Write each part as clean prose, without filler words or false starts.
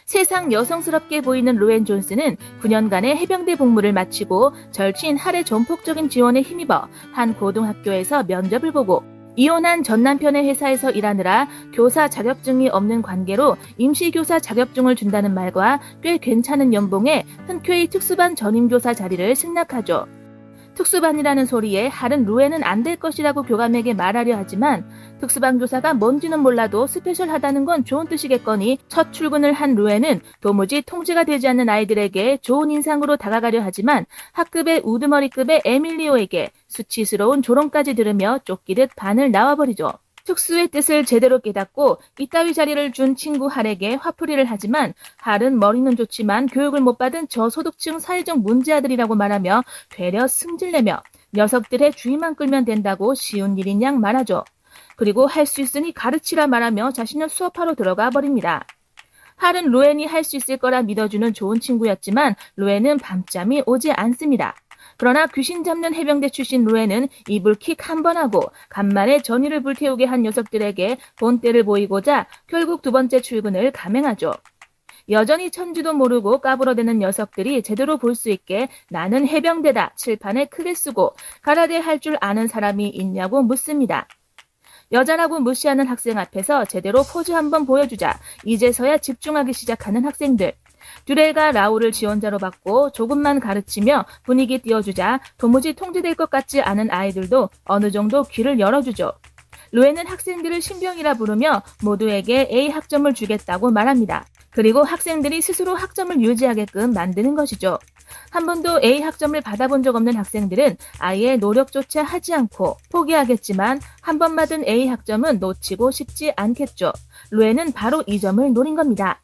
세상 여성스럽게 보이는 루엔 존스는 9년간의 해병대 복무를 마치고 절친 할의 전폭적인 지원에 힘입어 한 고등학교에서 면접을 보고 이혼한 전 남편의 회사에서 일하느라 교사 자격증이 없는 관계로 임시교사 자격증을 준다는 말과 꽤 괜찮은 연봉에 흔쾌히 특수반 전임교사 자리를 승낙하죠. 특수반이라는 소리에 할은 루엔은 안 될 것이라고 교감에게 말하려 하지만 특수반 교사가 뭔지는 몰라도 스페셜하다는 건 좋은 뜻이겠거니 첫 출근을 한 루엔은 도무지 통제가 되지 않는 아이들에게 좋은 인상으로 다가가려 하지만 학급의 우두머리급의 에밀리오에게 수치스러운 조롱까지 들으며 쫓기듯 반을 나와버리죠. 특수의 뜻을 제대로 깨닫고 이따위 자리를 준 친구 할에게 화풀이를 하지만 할은 머리는 좋지만 교육을 못 받은 저소득층 사회적 문제아들이라고 말하며 되려 승질내며 녀석들의 주의만 끌면 된다고 쉬운 일인 양 말하죠. 그리고 할 수 있으니 가르치라 말하며 자신은 수업하러 들어가 버립니다. 할은 루엔이 할 수 있을 거라 믿어주는 좋은 친구였지만 루엔은 밤잠이 오지 않습니다. 그러나 귀신 잡는 해병대 출신 루엔은 이불킥 한 번 하고 간만에 전의를 불태우게 한 녀석들에게 본때를 보이고자 결국 두 번째 출근을 감행하죠. 여전히 천지도 모르고 까불어대는 녀석들이 제대로 볼 수 있게 나는 해병대다 칠판에 크게 쓰고 가라데 할 줄 아는 사람이 있냐고 묻습니다. 여자라고 무시하는 학생 앞에서 제대로 포즈 한번 보여주자 이제서야 집중하기 시작하는 학생들. 듀렐과 라울을 지원자로 받고 조금만 가르치며 분위기 띄워주자 도무지 통제될 것 같지 않은 아이들도 어느 정도 귀를 열어주죠. 루엔은 학생들을 신병이라 부르며 모두에게 A 학점을 주겠다고 말합니다. 그리고 학생들이 스스로 학점을 유지하게끔 만드는 것이죠. 한 번도 A 학점을 받아본 적 없는 학생들은 아예 노력조차 하지 않고 포기하겠지만 한 번 받은 A 학점은 놓치고 싶지 않겠죠. 루엔은 바로 이 점을 노린 겁니다.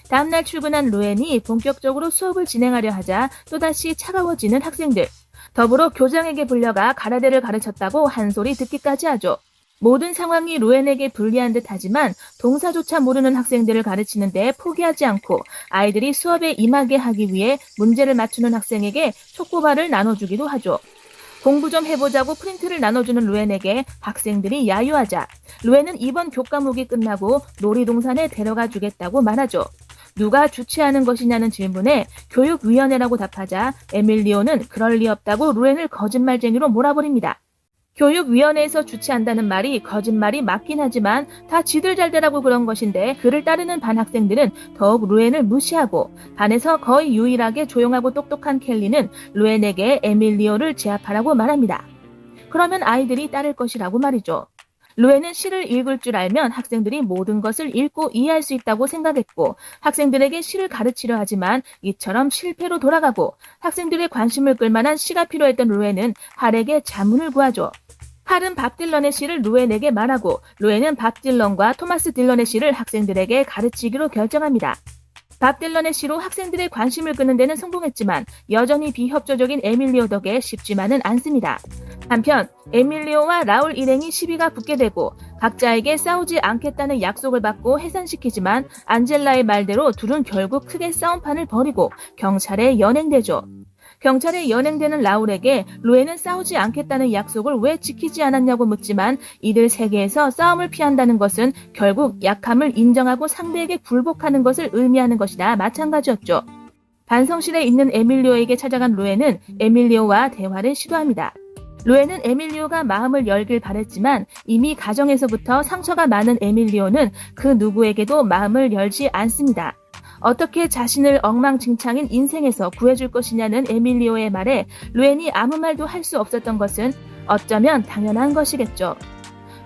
다음날 출근한 루엔이 본격적으로 수업을 진행하려 하자 또다시 차가워지는 학생들. 더불어 교장에게 불려가 가라데를 가르쳤다고 한 소리 듣기까지 하죠. 모든 상황이 루엔에게 불리한 듯 하지만 동사조차 모르는 학생들을 가르치는데 포기하지 않고 아이들이 수업에 임하게 하기 위해 문제를 맞추는 학생에게 초코바를 나눠주기도 하죠. 공부 좀 해보자고 프린트를 나눠주는 루엔에게 학생들이 야유하자 루엔은 이번 교과목이 끝나고 놀이동산에 데려가 주겠다고 말하죠. 누가 주최하는 것이냐는 질문에 교육위원회라고 답하자 에밀리오는 그럴 리 없다고 루엔을 거짓말쟁이로 몰아버립니다. 교육위원회에서 주최한다는 말이 거짓말이 맞긴 하지만 다 지들 잘 되라고 그런 것인데 그를 따르는 반 학생들은 더욱 루엔을 무시하고 반에서 거의 유일하게 조용하고 똑똑한 켈리는 루엔에게 에밀리오를 제압하라고 말합니다. 그러면 아이들이 따를 것이라고 말이죠. 루엔은 시를 읽을 줄 알면 학생들이 모든 것을 읽고 이해할 수 있다고 생각했고 학생들에게 시를 가르치려 하지만 이처럼 실패로 돌아가고 학생들의 관심을 끌만한 시가 필요했던 루엔은 할에게 자문을 구하죠. 할은 밥 딜런의 시를 루엔에게 말하고 루엔은 밥 딜런과 토마스 딜런의 시를 학생들에게 가르치기로 결정합니다. 밥 딜런의 시로 학생들의 관심을 끄는 데는 성공했지만 여전히 비협조적인 에밀리오 덕에 쉽지만은 않습니다. 한편 에밀리오와 라울 일행이 시비가 붙게 되고 각자에게 싸우지 않겠다는 약속을 받고 해산시키지만 안젤라의 말대로 둘은 결국 크게 싸움판을 벌이고 경찰에 연행되죠. 경찰에 연행되는 라울에게 루엔은 싸우지 않겠다는 약속을 왜 지키지 않았냐고 묻지만 이들 세계에서 싸움을 피한다는 것은 결국 약함을 인정하고 상대에게 굴복하는 것을 의미하는 것이나 마찬가지였죠. 반성실에 있는 에밀리오에게 찾아간 루엔은 에밀리오와 대화를 시도합니다. 루엔은 에밀리오가 마음을 열길 바랬지만 이미 가정에서부터 상처가 많은 에밀리오는 그 누구에게도 마음을 열지 않습니다. 어떻게 자신을 엉망진창인 인생에서 구해줄 것이냐는 에밀리오의 말에 루엔이 아무 말도 할 수 없었던 것은 어쩌면 당연한 것이겠죠.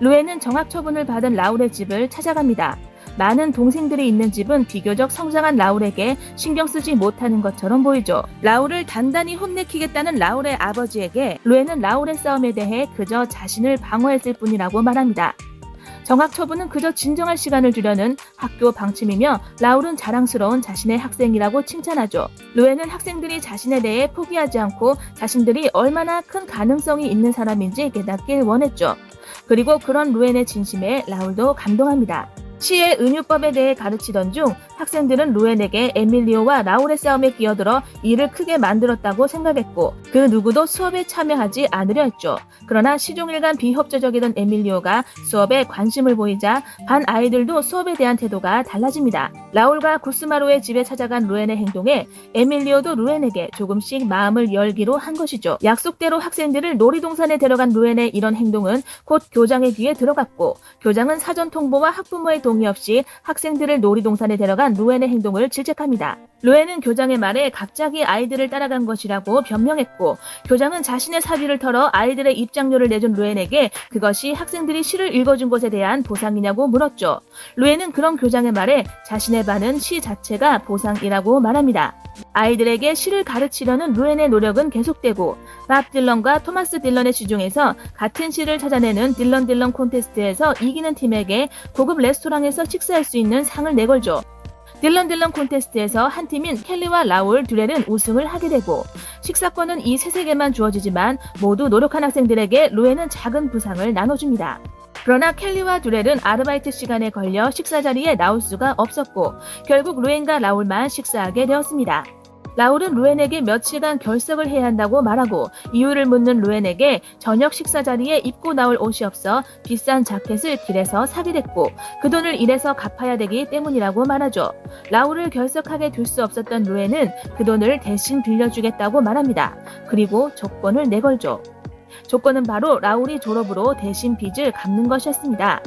루엔은 정학처분을 받은 라울의 집을 찾아갑니다. 많은 동생들이 있는 집은 비교적 성장한 라울에게 신경 쓰지 못하는 것처럼 보이죠. 라울을 단단히 혼내키겠다는 라울의 아버지에게 루엔은 라울의 싸움에 대해 그저 자신을 방어했을 뿐이라고 말합니다. 정학처분은 그저 진정할 시간을 주려는 학교 방침이며 라울은 자랑스러운 자신의 학생이라고 칭찬하죠. 루엔은 학생들이 자신에 대해 포기하지 않고 자신들이 얼마나 큰 가능성이 있는 사람인지 깨닫길 원했죠. 그리고 그런 루엔의 진심에 라울도 감동합니다. 시의 은유법에 대해 가르치던 중 학생들은 루엔에게 에밀리오와 라울의 싸움에 끼어들어 일을 크게 만들었다고 생각했고 그 누구도 수업에 참여하지 않으려 했죠. 그러나 시종일관 비협조적이던 에밀리오가 수업에 관심을 보이자 반 아이들도 수업에 대한 태도가 달라집니다. 라울과 구스마로의 집에 찾아간 루엔의 행동에 에밀리오도 루엔에게 조금씩 마음을 열기로 한 것이죠. 약속대로 학생들을 놀이동산에 데려간 루엔의 이런 행동은 곧 교장의 귀에 들어갔고 교장은 사전 통보와 학부모의 동의 없이 학생들을 놀이동산에 데려간 루엔의 행동을 질책합니다. 루엔은 교장의 말에 갑자기 아이들을 따라간 것이라고 변명했고 교장은 자신의 사비를 털어 아이들의 입장료를 내준 루엔에게 그것이 학생들이 시를 읽어준 것에 대한 보상이냐고 물었죠. 루엔은 그런 교장의 말에 자신의 반은 시 자체가 보상이라고 말합니다. 아이들에게 시를 가르치려는 루엔의 노력은 계속되고 밥 딜런과 토마스 딜런의 시 중에서 같은 시를 찾아내는 딜런 콘테스트에서 이기는 팀에게 고급 레스토랑에서 식사할 수 있는 상을 내걸죠. 딜런 콘테스트에서 한 팀인 켈리와 라울, 듀렐은 우승을 하게 되고 식사권은 이 셋에게만 주어지지만 모두 노력한 학생들에게 루엔은 작은 부상을 나눠줍니다. 그러나 켈리와 듀렐은 아르바이트 시간에 걸려 식사 자리에 나올 수가 없었고 결국 루엔과 라울만 식사하게 되었습니다. 라울은 루엔에게 며칠간 결석을 해야 한다고 말하고 이유를 묻는 루엔에게 저녁 식사 자리에 입고 나올 옷이 없어 비싼 자켓을 길에서 사게 됐고 그 돈을 일해서 갚아야 되기 때문이라고 말하죠. 라울을 결석하게 둘 수 없었던 루엔은 그 돈을 대신 빌려주겠다고 말합니다. 그리고 조건을 내걸죠. 조건은 바로 라울이 졸업으로 대신 빚을 갚는 것이었습니다.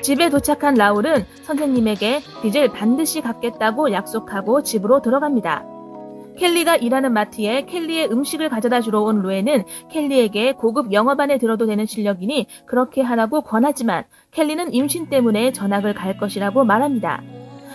집에 도착한 라울은 선생님에게 빚을 반드시 갚겠다고 약속하고 집으로 들어갑니다. 켈리가 일하는 마트에 켈리의 음식을 가져다 주러 온 루엔은 켈리에게 고급 영어반에 들어도 되는 실력이니 그렇게 하라고 권하지만 켈리는 임신 때문에 전학을 갈 것이라고 말합니다.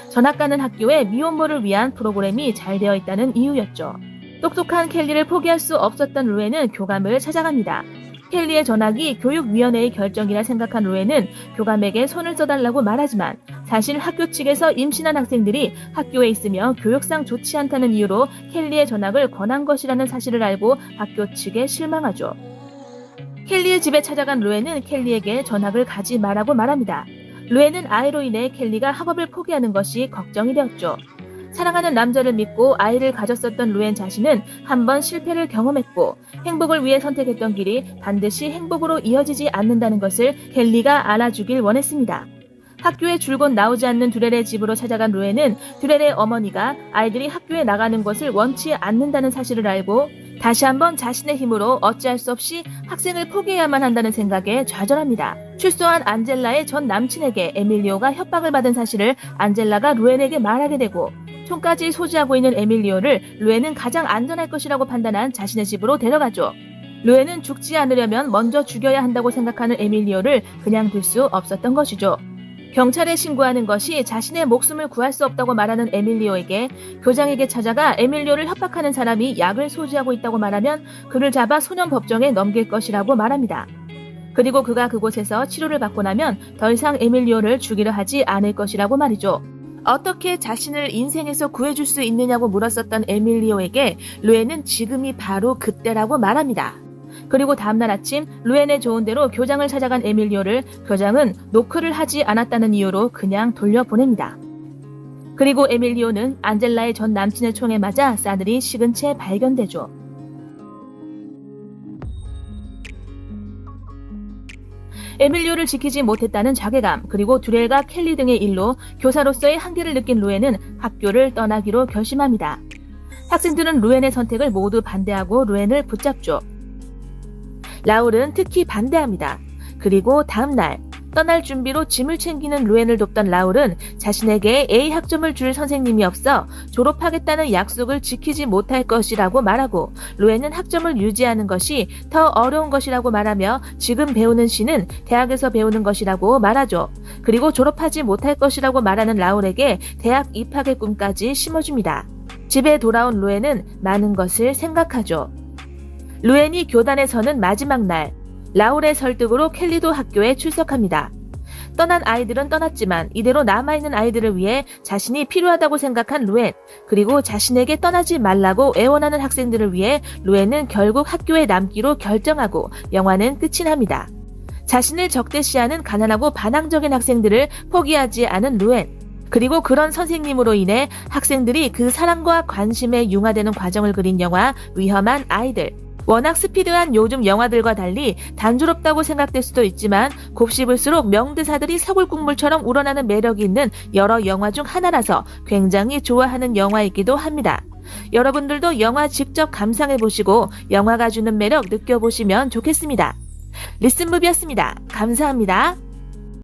전학 가는 학교에 미혼모를 위한 프로그램이 잘 되어 있다는 이유였죠. 똑똑한 켈리를 포기할 수 없었던 루엔은 교감을 찾아갑니다. 켈리의 전학이 교육위원회의 결정이라 생각한 루엔은 교감에게 손을 써달라고 말하지만 사실 학교 측에서 임신한 학생들이 학교에 있으며 교육상 좋지 않다는 이유로 켈리의 전학을 권한 것이라는 사실을 알고 학교 측에 실망하죠. 켈리의 집에 찾아간 루엔은 켈리에게 전학을 가지 말라고 말합니다. 루엔은 아이로 인해 켈리가 학업을 포기하는 것이 걱정이 되었죠. 사랑하는 남자를 믿고 아이를 가졌었던 루엔 자신은 한 번 실패를 경험했고 행복을 위해 선택했던 길이 반드시 행복으로 이어지지 않는다는 것을 켈리가 알아주길 원했습니다. 학교에 줄곧 나오지 않는 듀렐의 집으로 찾아간 루엔은 듀렐의 어머니가 아이들이 학교에 나가는 것을 원치 않는다는 사실을 알고 다시 한번 자신의 힘으로 어찌할 수 없이 학생을 포기해야만 한다는 생각에 좌절합니다. 출소한 안젤라의 전 남친에게 에밀리오가 협박을 받은 사실을 안젤라가 루엔에게 말하게 되고 총까지 소지하고 있는 에밀리오를 루엔은 가장 안전할 것이라고 판단한 자신의 집으로 데려가죠. 루엔은 죽지 않으려면 먼저 죽여야 한다고 생각하는 에밀리오를 그냥 둘 수 없었던 것이죠. 경찰에 신고하는 것이 자신의 목숨을 구할 수 없다고 말하는 에밀리오에게 교장에게 찾아가 에밀리오를 협박하는 사람이 약을 소지하고 있다고 말하면 그를 잡아 소년법정에 넘길 것이라고 말합니다. 그리고 그가 그곳에서 치료를 받고 나면 더 이상 에밀리오를 죽이려 하지 않을 것이라고 말이죠. 어떻게 자신을 인생에서 구해줄 수 있느냐고 물었었던 에밀리오에게 루엔은 지금이 바로 그때라고 말합니다. 그리고 다음날 아침 루엔의 좋은 대로 교장을 찾아간 에밀리오를 교장은 노크를 하지 않았다는 이유로 그냥 돌려보냅니다. 그리고 에밀리오는 안젤라의 전 남친의 총에 맞아 싸늘히 식은 채 발견되죠. 에밀리오를 지키지 못했다는 자괴감 그리고 듀렐과 켈리 등의 일로 교사로서의 한계를 느낀 루엔은 학교를 떠나기로 결심합니다. 학생들은 루엔의 선택을 모두 반대하고 루엔을 붙잡죠. 라울은 특히 반대합니다. 그리고 다음날 떠날 준비로 짐을 챙기는 루엔을 돕던 라울은 자신에게 A 학점을 줄 선생님이 없어 졸업하겠다는 약속을 지키지 못할 것이라고 말하고 루엔은 학점을 유지하는 것이 더 어려운 것이라고 말하며 지금 배우는 시는 대학에서 배우는 것이라고 말하죠. 그리고 졸업하지 못할 것이라고 말하는 라울에게 대학 입학의 꿈까지 심어줍니다. 집에 돌아온 루엔은 많은 것을 생각하죠. 루엔이 교단에 서는 마지막 날 라울의 설득으로 켈리도 학교에 출석합니다. 떠난 아이들은 떠났지만 이대로 남아있는 아이들을 위해 자신이 필요하다고 생각한 루엔, 그리고 자신에게 떠나지 말라고 애원하는 학생들을 위해 루엔은 결국 학교에 남기로 결정하고 영화는 끝이 납니다. 자신을 적대시하는 가난하고 반항적인 학생들을 포기하지 않은 루엔, 그리고 그런 선생님으로 인해 학생들이 그 사랑과 관심에 융화되는 과정을 그린 영화 위험한 아이들. 워낙 스피드한 요즘 영화들과 달리 단조롭다고 생각될 수도 있지만 곱씹을수록 명대사들이 서글국물처럼 우러나는 매력이 있는 여러 영화 중 하나라서 굉장히 좋아하는 영화이기도 합니다. 여러분들도 영화 직접 감상해보시고 영화가 주는 매력 느껴보시면 좋겠습니다. 리슨무비였습니다. 감사합니다.